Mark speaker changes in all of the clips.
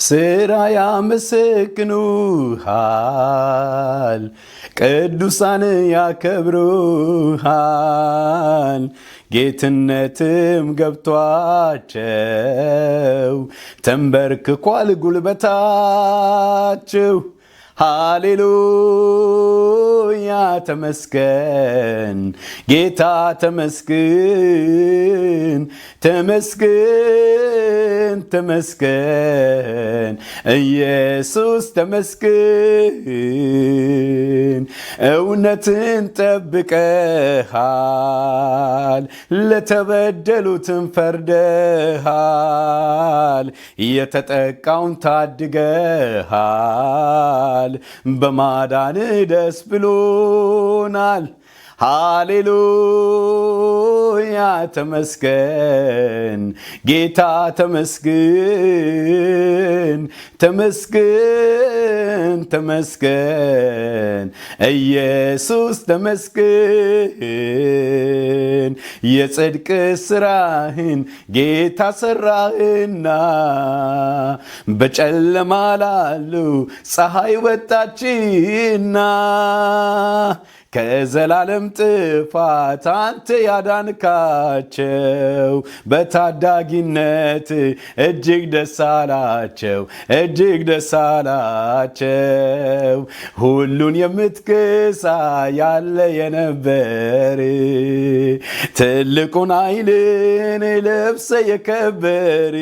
Speaker 1: ስራ ያመሰግኑሃል ቅዱሳን ያከብሩሃል ጌትነትም ገብቷቸው ተንበርክኳል ጉልበታቸው ሃሌሉያ ተመስገን ጌታ ተመስገን ተመስገን ተመስገን ኢየሱስ ተመስገን እውነትን ጠብቀሃል ለተበደሉትም ፈርደሃል የተጠቃውን ታድገሃል በማዳን ደስ ብሎናል ሃሌሉያ ተመስገን ጌታ ተመስገን ተመስገን ተመስገን ኢየሱስ ተመስገን የጽድቅ ስራህን ጌታ ሰራህና በጨለማ ላሉ ፀሐይ ወጣችና ከዘላለም ጥፋት አንተ ያዳንካቸው በታዳጊነት እጅግ ደስ አላቸው እጅግ ደስ አላቸው ሁሉን የምትገዛ ያለ የነበር ትልቁን ኃይልን ለብሰ የከበር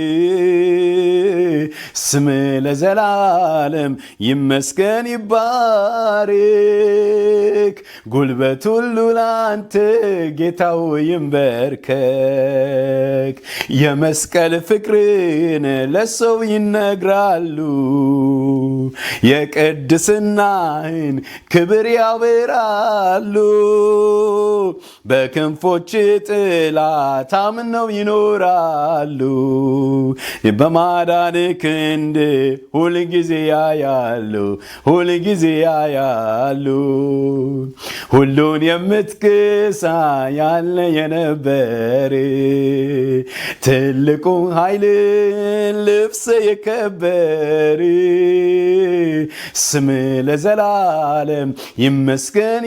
Speaker 1: ስም ለዘላለም ይመስገን ይባረክ ጉልበት ሁሉ ላንተ ጌታው ይንበርከክ የመስቀል ፍቅርን ለሰው ይነግራሉ የቅድስናህን ክብር ያበራሉ በክንፎች ጥላ ታምነው ይኖራሉ በማዳን ክንድ ሁልጊዜ ያያሉ ሁልጊዜ ያያሉ ሁሉን የምትገዛ ያለ የነበር ትልቁ ኃይልን ልብሰ የከበር ስም ለዘላለም ይመስገን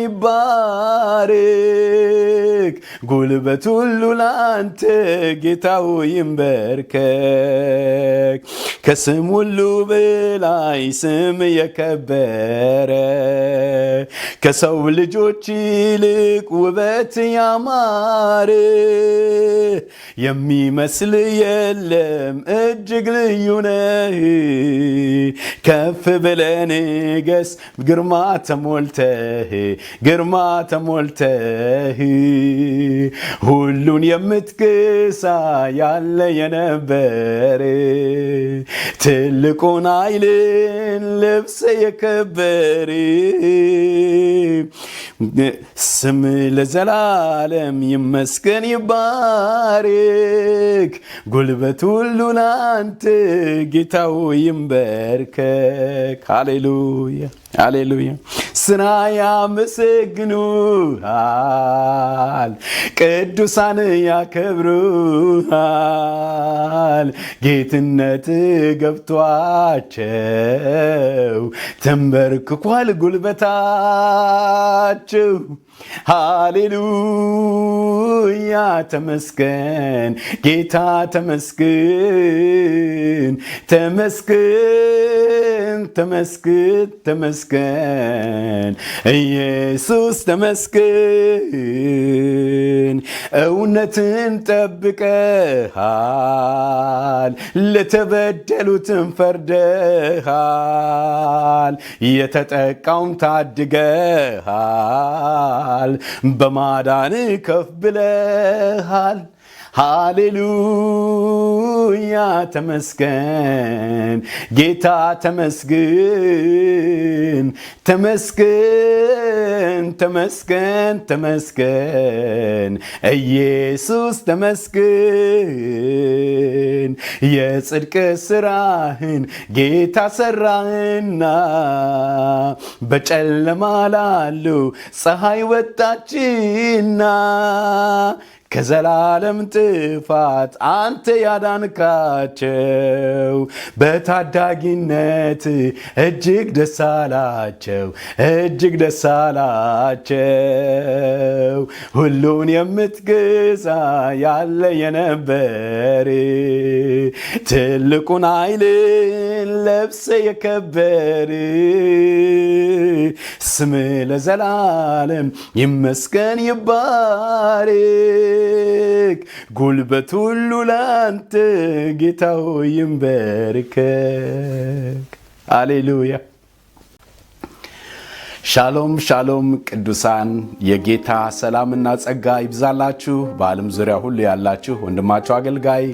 Speaker 1: ይባረክ ጉልበት ሁሉ ላንተ ጌታው ይንበርከክ ከስም ሁሉ በላይ ስም የከበረ ከሰው ልጆች ይልቅ ውበት ያማረ የሚመስል የለም እጅግ ልዩ ነህ ከፍ ብለህ ንገስ ግርማ ተሞልተህ ሁሉን የምትገዛ ያለ የነበር ትልቁን ኃይልን ልብሰ የከበር ስም ለዘላለም ይመስገን ይባረክ ጉልበት ሁሉ ላንተ ጌታው ይንበርከክ ሃሌሉያ ሃሌሉያ ስራ ያመሰግኑሃል ቅዱሳን ያከብሩሃል ጌትነት ገብቷቸው ተንበርክኳል ጉልበታቸው ሃሌሉያ ተመስገን ጌታ ተመስገን ተመስገን ተመስገን ተመስገን ኢየሱስ ተመስገን እውነትን ጠብቀሃል ለተበደሉትም ፈርደሃል የተጠቃውን ታድገሃል በማዳን ከፍ ብለሃል ሃሌሉያ ተመስገን ጌታ ተመስገን ተመስገን ተመስገን ተመስገን ኢየሱስ ተመስገን የጽድቅ ስራህን ጌታ ሰራህና በጨለማ ላሉ ፀሐይ ወጣችና ከዘላለም ጥፋት አንተ ያዳንካቸው በታዳጊነት እጅግ ደስ አላቸው እጅግ ደስ አላቸው ሁሉን የምትገዛ ያለ የነበር ትልቁን ኃይልን ለብሰ የከበር ስም ለዘላለም ይመስገን ይባረክ ጉልበት ሁሉ ላንተ ጌታ ሆይ ይንበርከክ። ሃሌሉያ። ሻሎም ሻሎም ቅዱሳን፣ የጌታ ሰላምና ጸጋ ይብዛላችሁ። በዓለም ዙሪያ ሁሉ ያላችሁ ወንድማችሁ አገልጋይ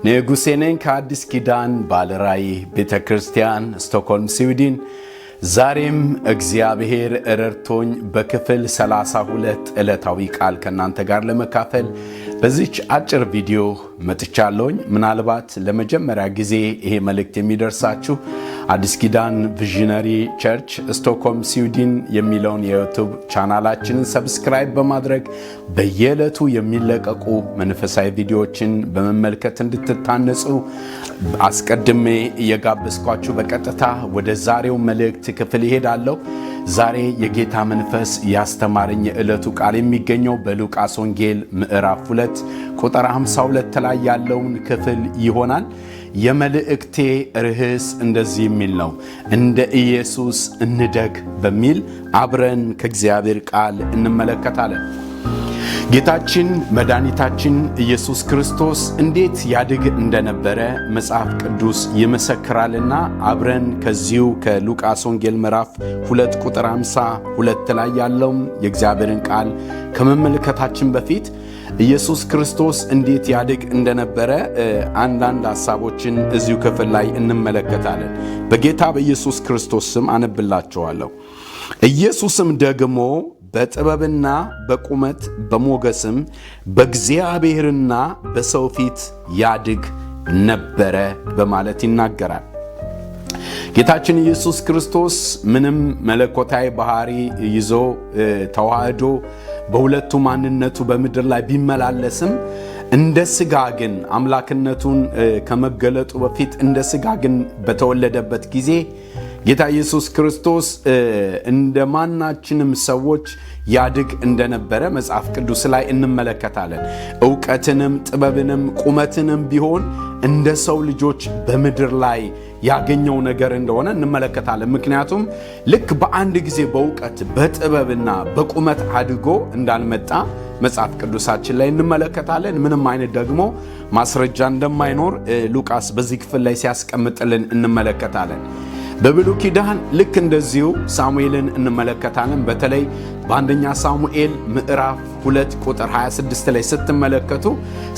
Speaker 1: ንጉሴ ነኝ ከአዲስ ኪዳን ባለራዕይ ቤተክርስቲያን ስቶክሆልም ስዊድን። ዛሬም እግዚአብሔር ረድቶኝ በክፍል 32 ዕለታዊ ቃል ከናንተ ጋር ለመካፈል በዚች አጭር ቪዲዮ መጥቻለሁኝ። ምናልባት ለመጀመሪያ ጊዜ ይሄ መልእክት የሚደርሳችሁ አዲስ ኪዳን ቪዥነሪ ቸርች ስቶክሆልም ስዊድን የሚለውን የዩቲዩብ ቻናላችንን ሰብስክራይብ በማድረግ በየዕለቱ የሚለቀቁ መንፈሳዊ ቪዲዮዎችን በመመልከት እንድትታነጹ አስቀድሜ እየጋበዝኳችሁ በቀጥታ ወደ ዛሬው መልእክት ክፍል ይሄዳለሁ። ዛሬ የጌታ መንፈስ ያስተማረኝ የዕለቱ ቃል የሚገኘው በሉቃስ ወንጌል ምዕራፍ 2 ቁጥር 52 ላይ ያለውን ክፍል ይሆናል። የመልእክቴ ርዕስ እንደዚህ የሚል ነው፣ እንደ ኢየሱስ እንደግ በሚል አብረን ከእግዚአብሔር ቃል እንመለከታለን። ጌታችን መድኃኒታችን ኢየሱስ ክርስቶስ እንዴት ያድግ እንደነበረ መጽሐፍ ቅዱስ ይመሰክራልና አብረን ከዚሁ ከሉቃስ ወንጌል ምዕራፍ 2 ቁጥር 52 ላይ ያለውን የእግዚአብሔርን ቃል ከመመልከታችን በፊት ኢየሱስ ክርስቶስ እንዴት ያድግ እንደነበረ አንዳንድ ሐሳቦችን እዚሁ ክፍል ላይ እንመለከታለን። በጌታ በኢየሱስ ክርስቶስ ስም አነብላችኋለሁ። ኢየሱስም ደግሞ በጥበብና በቁመት በሞገስም በእግዚአብሔርና በሰው ፊት ያድግ ነበረ በማለት ይናገራል። ጌታችን ኢየሱስ ክርስቶስ ምንም መለኮታዊ ባህሪ ይዞ ተዋህዶ በሁለቱ ማንነቱ በምድር ላይ ቢመላለስም እንደ ሥጋ ግን አምላክነቱን ከመገለጡ በፊት እንደ ሥጋ ግን በተወለደበት ጊዜ ጌታ ኢየሱስ ክርስቶስ እንደማናችንም ሰዎች ያድግ እንደነበረ መጽሐፍ ቅዱስ ላይ እንመለከታለን። ዕውቀትንም ጥበብንም ቁመትንም ቢሆን እንደ ሰው ልጆች በምድር ላይ ያገኘው ነገር እንደሆነ እንመለከታለን። ምክንያቱም ልክ በአንድ ጊዜ በዕውቀት በጥበብና በቁመት አድጎ እንዳልመጣ መጽሐፍ ቅዱሳችን ላይ እንመለከታለን። ምንም አይነት ደግሞ ማስረጃ እንደማይኖር ሉቃስ በዚህ ክፍል ላይ ሲያስቀምጥልን እንመለከታለን። በብሉይ ኪዳን ልክ እንደዚሁ ሳሙኤልን እንመለከታለን። በተለይ በአንደኛ ሳሙኤል ምዕራፍ 2 ቁጥር 26 ላይ ስትመለከቱ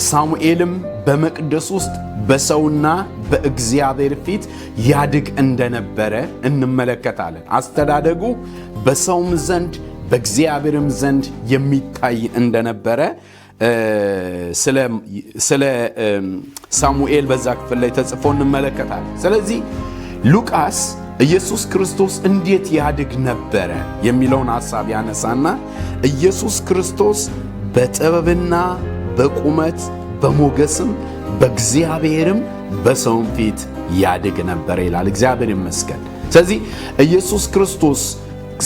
Speaker 1: ሳሙኤልም በመቅደስ ውስጥ በሰውና በእግዚአብሔር ፊት ያድግ እንደነበረ እንመለከታለን። አስተዳደጉ በሰውም ዘንድ በእግዚአብሔርም ዘንድ የሚታይ እንደነበረ ስለ ሳሙኤል በዛ ክፍል ላይ ተጽፎ እንመለከታለን። ስለዚህ ሉቃስ ኢየሱስ ክርስቶስ እንዴት ያድግ ነበረ የሚለውን ሐሳብ ያነሳና ኢየሱስ ክርስቶስ በጥበብና በቁመት በሞገስም በእግዚአብሔርም በሰውም ፊት ያድግ ነበር ይላል። እግዚአብሔር ይመስገን። ስለዚህ ኢየሱስ ክርስቶስ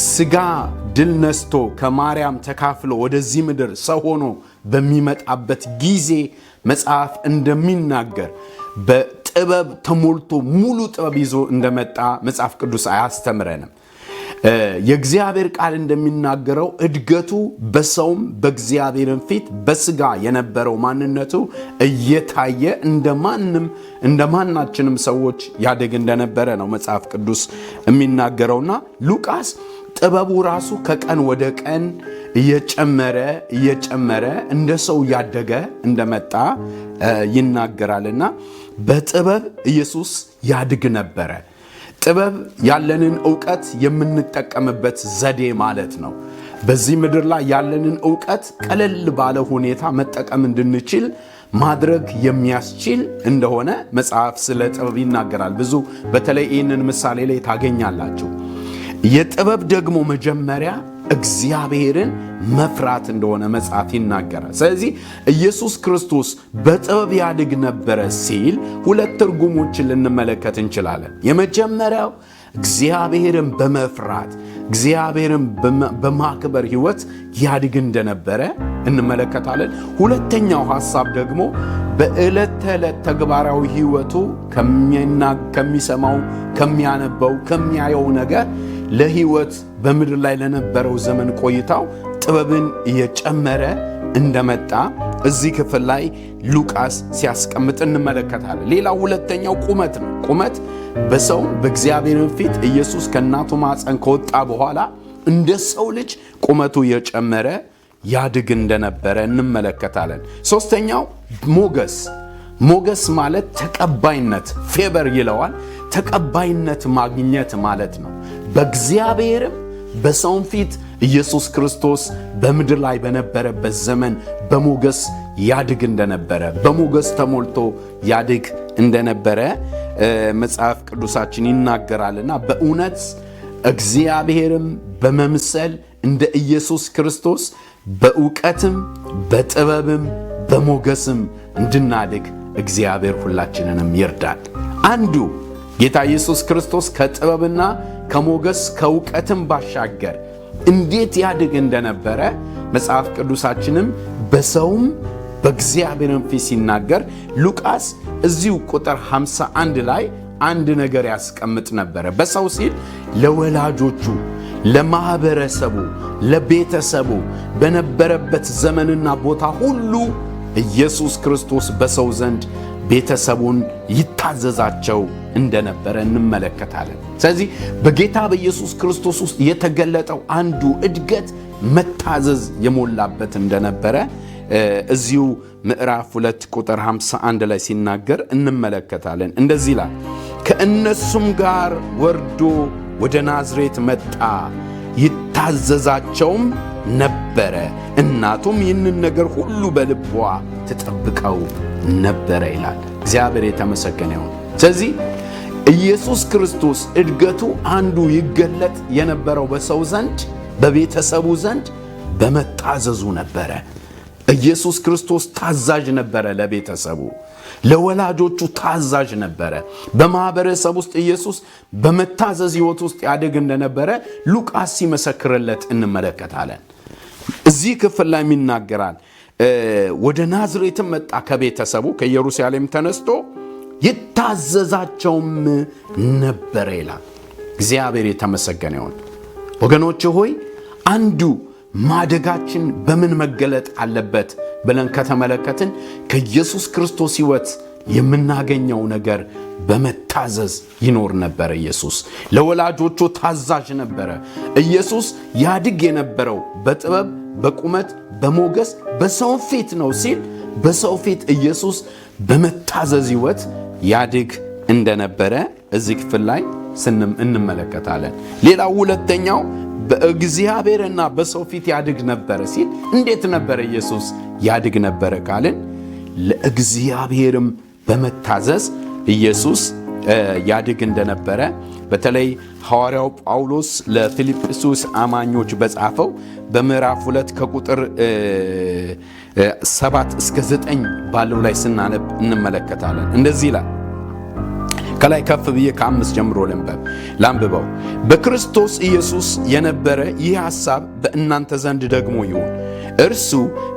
Speaker 1: ሥጋ ድል ነስቶ ከማርያም ተካፍሎ ወደዚህ ምድር ሰው ሆኖ በሚመጣበት ጊዜ መጽሐፍ እንደሚናገር በጥበብ ተሞልቶ ሙሉ ጥበብ ይዞ እንደመጣ መጽሐፍ ቅዱስ አያስተምረንም። የእግዚአብሔር ቃል እንደሚናገረው እድገቱ በሰውም በእግዚአብሔርም ፊት በሥጋ የነበረው ማንነቱ እየታየ እንደማናችንም ሰዎች ያደግ እንደነበረ ነው መጽሐፍ ቅዱስ የሚናገረውና ሉቃስ ጥበቡ ራሱ ከቀን ወደ ቀን እየጨመረ እንደ ሰው ያደገ እንደመጣ ይናገራልና በጥበብ ኢየሱስ ያድግ ነበረ። ጥበብ ያለንን ዕውቀት የምንጠቀምበት ዘዴ ማለት ነው። በዚህ ምድር ላይ ያለንን ዕውቀት ቀለል ባለ ሁኔታ መጠቀም እንድንችል ማድረግ የሚያስችል እንደሆነ መጽሐፍ ስለ ጥበብ ይናገራል። ብዙ በተለይ ይህንን ምሳሌ ላይ ታገኛላችሁ። የጥበብ ደግሞ መጀመሪያ እግዚአብሔርን መፍራት እንደሆነ መጽሐፍ ይናገራል። ስለዚህ ኢየሱስ ክርስቶስ በጥበብ ያድግ ነበረ ሲል ሁለት ትርጉሞችን ልንመለከት እንችላለን። የመጀመሪያው እግዚአብሔርን በመፍራት እግዚአብሔርን በማክበር ሕይወት ያድግ እንደነበረ እንመለከታለን። ሁለተኛው ሐሳብ ደግሞ በዕለት ተዕለት ተግባራዊ ሕይወቱ ከሚሰማው፣ ከሚያነበው፣ ከሚያየው ነገር ለሕይወት በምድር ላይ ለነበረው ዘመን ቆይታው ጥበብን እየጨመረ እንደመጣ እዚህ ክፍል ላይ ሉቃስ ሲያስቀምጥ እንመለከታለን። ሌላው ሁለተኛው ቁመት ነው። ቁመት በሰው በእግዚአብሔር ፊት ኢየሱስ ከእናቱ ማፀን ከወጣ በኋላ እንደ ሰው ልጅ ቁመቱ እየጨመረ ያድግ እንደነበረ እንመለከታለን። ሶስተኛው ሞገስ። ሞገስ ማለት ተቀባይነት፣ ፌቨር ይለዋል። ተቀባይነት ማግኘት ማለት ነው። በእግዚአብሔርም በሰውም ፊት ኢየሱስ ክርስቶስ በምድር ላይ በነበረበት ዘመን በሞገስ ያድግ እንደነበረ፣ በሞገስ ተሞልቶ ያድግ እንደነበረ መጽሐፍ ቅዱሳችን ይናገራልና በእውነት እግዚአብሔርም በመምሰል እንደ ኢየሱስ ክርስቶስ በእውቀትም በጥበብም በሞገስም እንድናድግ እግዚአብሔር ሁላችንንም ይርዳል። አንዱ ጌታ ኢየሱስ ክርስቶስ ከጥበብና ከሞገስ ከእውቀትም ባሻገር እንዴት ያድግ እንደነበረ መጽሐፍ ቅዱሳችንም በሰውም በእግዚአብሔርም ፊት ሲናገር ሉቃስ እዚሁ ቁጥር 51 ላይ አንድ ነገር ያስቀምጥ ነበረ። በሰው ሲል ለወላጆቹ፣ ለማህበረሰቡ፣ ለቤተሰቡ በነበረበት ዘመንና ቦታ ሁሉ ኢየሱስ ክርስቶስ በሰው ዘንድ ቤተሰቡን ይታዘዛቸው እንደነበረ እንመለከታለን። ስለዚህ በጌታ በኢየሱስ ክርስቶስ ውስጥ የተገለጠው አንዱ እድገት መታዘዝ የሞላበት እንደነበረ እዚሁ ምዕራፍ 2 ቁጥር 51 ላይ ሲናገር እንመለከታለን። እንደዚህ ይላል፣ ከእነሱም ጋር ወርዶ ወደ ናዝሬት መጣ፣ ይታዘዛቸውም ነበረ፣ እናቱም ይህንን ነገር ሁሉ በልቧ ትጠብቀው ነበረ ይላል። እግዚአብሔር የተመሰገነ ይሁን። ስለዚህ ኢየሱስ ክርስቶስ እድገቱ አንዱ ይገለጥ የነበረው በሰው ዘንድ፣ በቤተሰቡ ዘንድ በመታዘዙ ነበረ። ኢየሱስ ክርስቶስ ታዛዥ ነበረ። ለቤተሰቡ፣ ለወላጆቹ ታዛዥ ነበረ። በማህበረሰብ ውስጥ ኢየሱስ በመታዘዝ ሕይወት ውስጥ ያድግ እንደነበረ ሉቃስ ሲመሰክርለት እንመለከታለን። እዚህ ክፍል ላይ ይናገራል። ወደ ናዝሬትም መጣ፣ ከቤተሰቡ ከኢየሩሳሌም ተነስቶ ይታዘዛቸውም ነበረ ይላል። እግዚአብሔር የተመሰገነ ይሁን። ወገኖች ሆይ አንዱ ማደጋችን በምን መገለጥ አለበት ብለን ከተመለከትን ከኢየሱስ ክርስቶስ ሕይወት የምናገኘው ነገር በመታዘዝ ይኖር ነበር። ኢየሱስ ለወላጆቹ ታዛዥ ነበረ። ኢየሱስ ያድግ የነበረው በጥበብ፣ በቁመት፣ በሞገስ በሰው ፊት ነው ሲል በሰው ፊት ኢየሱስ በመታዘዝ ሕይወት ያድግ እንደነበረ እዚህ ክፍል ላይ እንመለከታለን። ሌላው ሁለተኛው በእግዚአብሔርና በሰው ፊት ያድግ ነበረ ሲል እንዴት ነበረ ኢየሱስ ያድግ ነበረ ካልን ለእግዚአብሔርም በመታዘዝ ኢየሱስ ያድግ እንደነበረ በተለይ ሐዋርያው ጳውሎስ ለፊልጵስዩስ አማኞች በጻፈው በምዕራፍ 2 ከቁጥር 7 እስከ 9 ባለው ላይ ስናነብ እንመለከታለን። እንደዚህ ይላል። ከላይ ከፍ ብዬ ከ5 ጀምሮ ላንብበው። በክርስቶስ ኢየሱስ የነበረ ይህ ሐሳብ በእናንተ ዘንድ ደግሞ ይሁን። እርሱ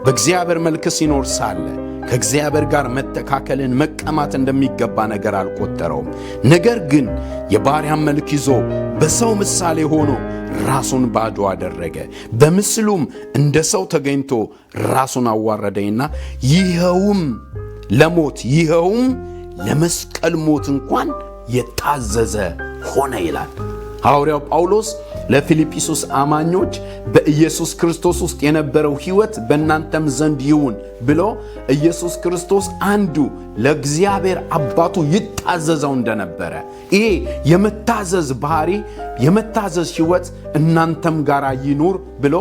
Speaker 1: በእግዚአብሔር መልክ ሲኖር ሳለ ከእግዚአብሔር ጋር መተካከልን መቀማት እንደሚገባ ነገር አልቆጠረውም። ነገር ግን የባሪያን መልክ ይዞ በሰው ምሳሌ ሆኖ ራሱን ባዶ አደረገ። በምስሉም እንደ ሰው ተገኝቶ ራሱን አዋረደና ይኸውም ለመስቀል ሞት እንኳን የታዘዘ ሆነ ይላል ሐዋርያው ጳውሎስ ለፊልጵስዩስ አማኞች። በኢየሱስ ክርስቶስ ውስጥ የነበረው ሕይወት በእናንተም ዘንድ ይሁን ብሎ ኢየሱስ ክርስቶስ አንዱ ለእግዚአብሔር አባቱ ይታዘዘው እንደነበረ፣ ይሄ የመታዘዝ ባህሪ፣ የመታዘዝ ሕይወት እናንተም ጋር ይኑር ብሎ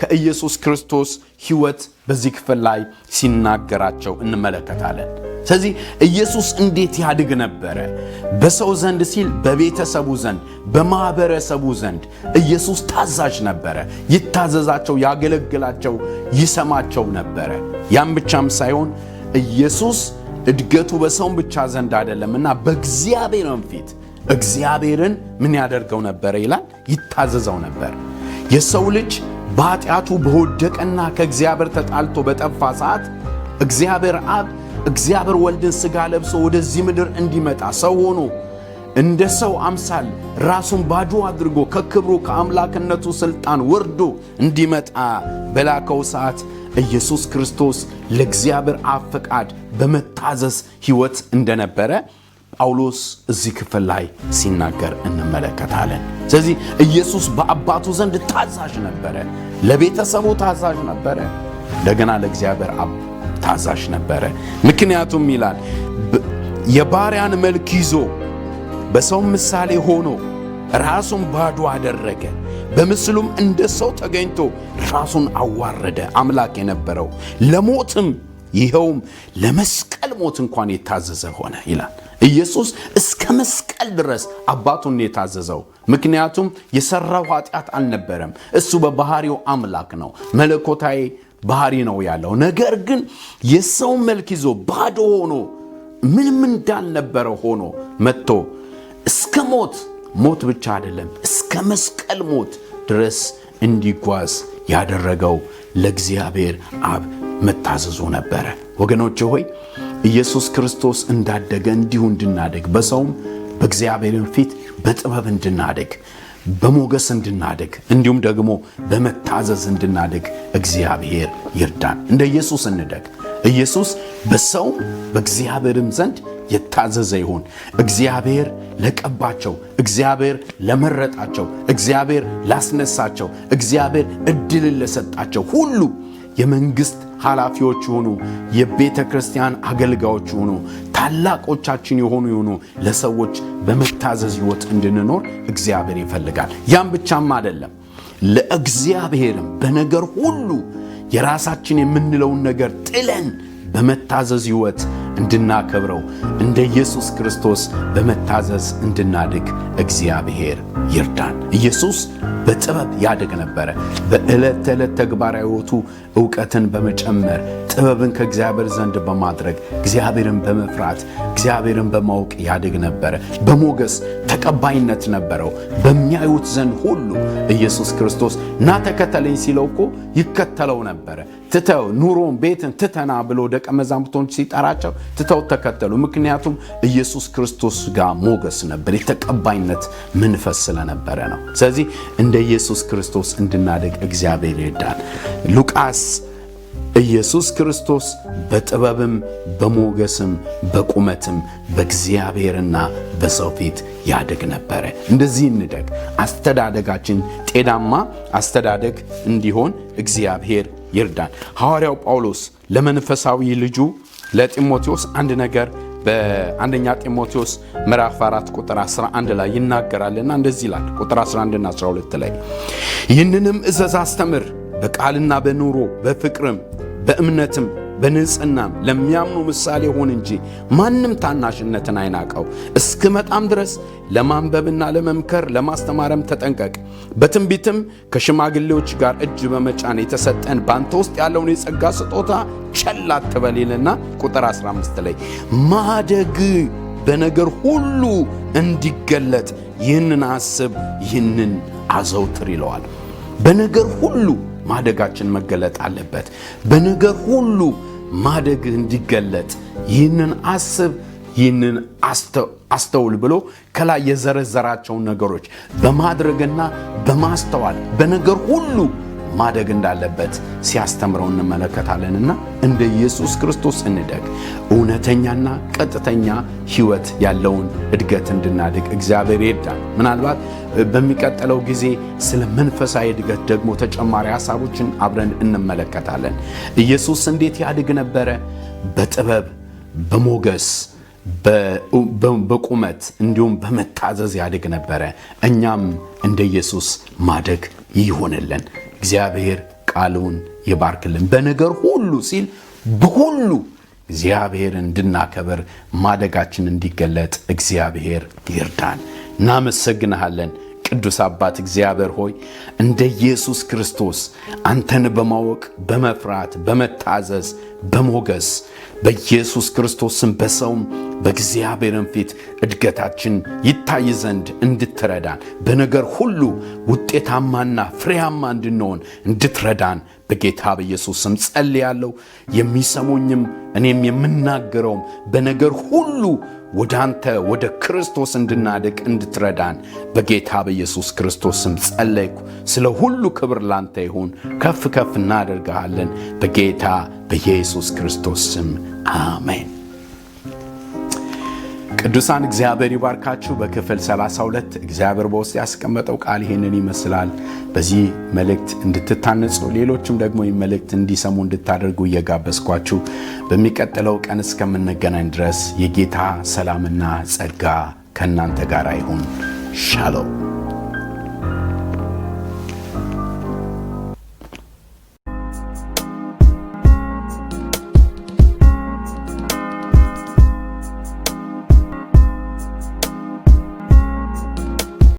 Speaker 1: ከኢየሱስ ክርስቶስ ሕይወት በዚህ ክፍል ላይ ሲናገራቸው እንመለከታለን። ስለዚህ ኢየሱስ እንዴት ያድግ ነበረ? በሰው ዘንድ ሲል በቤተሰቡ ዘንድ፣ በማህበረሰቡ ዘንድ ኢየሱስ ታዛዥ ነበረ። ይታዘዛቸው፣ ያገለግላቸው፣ ይሰማቸው ነበረ። ያም ብቻም ሳይሆን ኢየሱስ እድገቱ በሰውም ብቻ ዘንድ አይደለምና በእግዚአብሔርም ፊት እግዚአብሔርን ምን ያደርገው ነበር ይላል? ይታዘዘው ነበር። የሰው ልጅ በኃጢአቱ በወደቀና ከእግዚአብሔር ተጣልቶ በጠፋ ሰዓት እግዚአብሔር አብ እግዚአብሔር ወልድን ሥጋ ለብሶ ወደዚህ ምድር እንዲመጣ ሰው ሆኖ እንደ ሰው አምሳል ራሱን ባዶ አድርጎ ከክብሩ ከአምላክነቱ ሥልጣን ወርዶ እንዲመጣ በላከው ሰዓት ኢየሱስ ክርስቶስ ለእግዚአብሔር አብ ፈቃድ በመታዘዝ ሕይወት እንደነበረ ጳውሎስ እዚህ ክፍል ላይ ሲናገር እንመለከታለን። ስለዚህ ኢየሱስ በአባቱ ዘንድ ታዛዥ ነበረ፣ ለቤተሰቡ ታዛዥ ነበረ፣ እንደገና ለእግዚአብሔር አብ ታዛዥ ነበረ። ምክንያቱም ይላል የባሪያን መልክ ይዞ በሰው ምሳሌ ሆኖ ራሱን ባዶ አደረገ፣ በምስሉም እንደ ሰው ተገኝቶ ራሱን አዋረደ። አምላክ የነበረው ለሞትም ይኸውም ለመስቀል ሞት እንኳን የታዘዘ ሆነ ይላል። ኢየሱስ እስከ መስቀል ድረስ አባቱን የታዘዘው ምክንያቱም የሰራው ኃጢአት አልነበረም። እሱ በባህሪው አምላክ ነው፣ መለኮታዊ ባህሪ ነው ያለው። ነገር ግን የሰው መልክ ይዞ ባዶ ሆኖ ምንም እንዳልነበረ ሆኖ መጥቶ እስከ ሞት ብቻ አይደለም እስከ መስቀል ሞት ድረስ እንዲጓዝ ያደረገው ለእግዚአብሔር አብ መታዘዙ ነበረ። ወገኖቼ ሆይ ኢየሱስ ክርስቶስ እንዳደገ እንዲሁ እንድናደግ፣ በሰውም በእግዚአብሔርም ፊት በጥበብ እንድናደግ፣ በሞገስ እንድናደግ፣ እንዲሁም ደግሞ በመታዘዝ እንድናደግ እግዚአብሔር ይርዳን። እንደ ኢየሱስ እንደግ። ኢየሱስ በሰውም በእግዚአብሔርም ዘንድ የታዘዘ ይሁን። እግዚአብሔር ለቀባቸው፣ እግዚአብሔር ለመረጣቸው፣ እግዚአብሔር ላስነሳቸው፣ እግዚአብሔር ዕድልን ለሰጣቸው ሁሉ የመንግስት ኃላፊዎች ይሁኑ፣ የቤተ ክርስቲያን አገልጋዮች ይሁኑ፣ ታላቆቻችን ይሁኑ ለሰዎች በመታዘዝ ሕይወት እንድንኖር እግዚአብሔር ይፈልጋል። ያም ብቻም አይደለም፣ ለእግዚአብሔርም በነገር ሁሉ የራሳችን የምንለውን ነገር ጥለን በመታዘዝ ሕይወት እንድናከብረው እንደ ኢየሱስ ክርስቶስ በመታዘዝ እንድናድግ እግዚአብሔር ይርዳን። ኢየሱስ በጥበብ ያድግ ነበረ። በዕለት ተዕለት ተግባራዊ ሕይወቱ ዕውቀትን በመጨመር ጥበብን ከእግዚአብሔር ዘንድ በማድረግ እግዚአብሔርን በመፍራት እግዚአብሔርን በማወቅ ያድግ ነበረ። በሞገስ ተቀባይነት ነበረው በሚያዩት ዘንድ ሁሉ። ኢየሱስ ክርስቶስ ና ተከተለኝ ሲለው እኮ ይከተለው ነበረ። ትተው ኑሮን ቤትን ትተና ብሎ ደቀ መዛሙርቶች ሲጠራቸው ትተው ተከተሉ። ምክንያቱም ኢየሱስ ክርስቶስ ጋር ሞገስ ነበር፣ የተቀባይነት መንፈስ ስለነበረ ነው። ስለዚህ እንደ ኢየሱስ ክርስቶስ እንድናደግ እግዚአብሔር ይርዳን። ሉቃስ ኢየሱስ ክርስቶስ በጥበብም በሞገስም በቁመትም በእግዚአብሔርና በሰው ፊት ያድግ ነበረ። እንደዚህ እንደግ። አስተዳደጋችን ጤናማ አስተዳደግ እንዲሆን እግዚአብሔር ይርዳን። ሐዋርያው ጳውሎስ ለመንፈሳዊ ልጁ ለጢሞቴዎስ አንድ ነገር በአንደኛ ጢሞቴዎስ ምዕራፍ 4 ቁጥር 11 ላይ ይናገራልና እንደዚህ ይላል። ቁጥር 11 እና 12 ላይ ይህንንም እዘዝ፣ አስተምር፣ በቃልና በኑሮ በፍቅርም በእምነትም በንጽህናም ለሚያምኑ ምሳሌ ሆን እንጂ ማንም ታናሽነትን አይናቀው። እስክመጣም ድረስ ለማንበብና ለመምከር ለማስተማርም ተጠንቀቅ። በትንቢትም ከሽማግሌዎች ጋር እጅ በመጫን የተሰጠን ባንተ ውስጥ ያለውን የጸጋ ስጦታ ቸል አትበል ይልና ቁጥር 15 ላይ ማደግ በነገር ሁሉ እንዲገለጥ ይህንን አስብ፣ ይህንን አዘውትር ይለዋል። በነገር ሁሉ ማደጋችን መገለጥ አለበት። በነገር ሁሉ ማደግ እንዲገለጥ ይህንን አስብ፣ ይህንን አስተውል ብሎ ከላይ የዘረዘራቸውን ነገሮች በማድረግና በማስተዋል በነገር ሁሉ ማደግ እንዳለበት ሲያስተምረው እንመለከታለንና እንደ ኢየሱስ ክርስቶስ እንደግ። እውነተኛና ቀጥተኛ ሕይወት ያለውን እድገት እንድናድግ እግዚአብሔር ይርዳን። ምናልባት በሚቀጥለው ጊዜ ስለ መንፈሳዊ እድገት ደግሞ ተጨማሪ ሐሳቦችን አብረን እንመለከታለን። ኢየሱስ እንዴት ያድግ ነበረ? በጥበብ በሞገስ በቁመት እንዲሁም በመታዘዝ ያድግ ነበረ። እኛም እንደ ኢየሱስ ማደግ ይሆንልን። እግዚአብሔር ቃሉን ይባርክልን። በነገር ሁሉ ሲል በሁሉ እግዚአብሔር እንድናከብር ማደጋችን እንዲገለጥ እግዚአብሔር ይርዳን። እናመሰግንሃለን ቅዱስ አባት እግዚአብሔር ሆይ እንደ ኢየሱስ ክርስቶስ አንተን በማወቅ በመፍራት በመታዘዝ በሞገስ በኢየሱስ ክርስቶስም በሰውም በእግዚአብሔርም ፊት እድገታችን ይታይ ዘንድ እንድትረዳን በነገር ሁሉ ውጤታማና ፍሬያማ እንድንሆን እንድትረዳን በጌታ በኢየሱስም ጸልያለሁ። የሚሰሙኝም እኔም የምናገረውም በነገር ሁሉ ወደ አንተ ወደ ክርስቶስ እንድናድግ እንድትረዳን በጌታ በኢየሱስ ክርስቶስም ጸለይኩ። ስለ ሁሉ ክብር ላንተ ይሁን። ከፍ ከፍ እናደርግሃለን በጌታ በኢየሱስ ክርስቶስ ስም አሜን። ቅዱሳን እግዚአብሔር ይባርካችሁ። በክፍል 32 እግዚአብሔር በውስጥ ያስቀመጠው ቃል ይሄንን ይመስላል። በዚህ መልእክት እንድትታነጹ ሌሎችም ደግሞ ይህ መልእክት እንዲሰሙ እንድታደርጉ እየጋበዝኳችሁ በሚቀጥለው ቀን እስከምንገናኝ ድረስ የጌታ ሰላምና ጸጋ ከእናንተ ጋር ይሁን። ሻሎም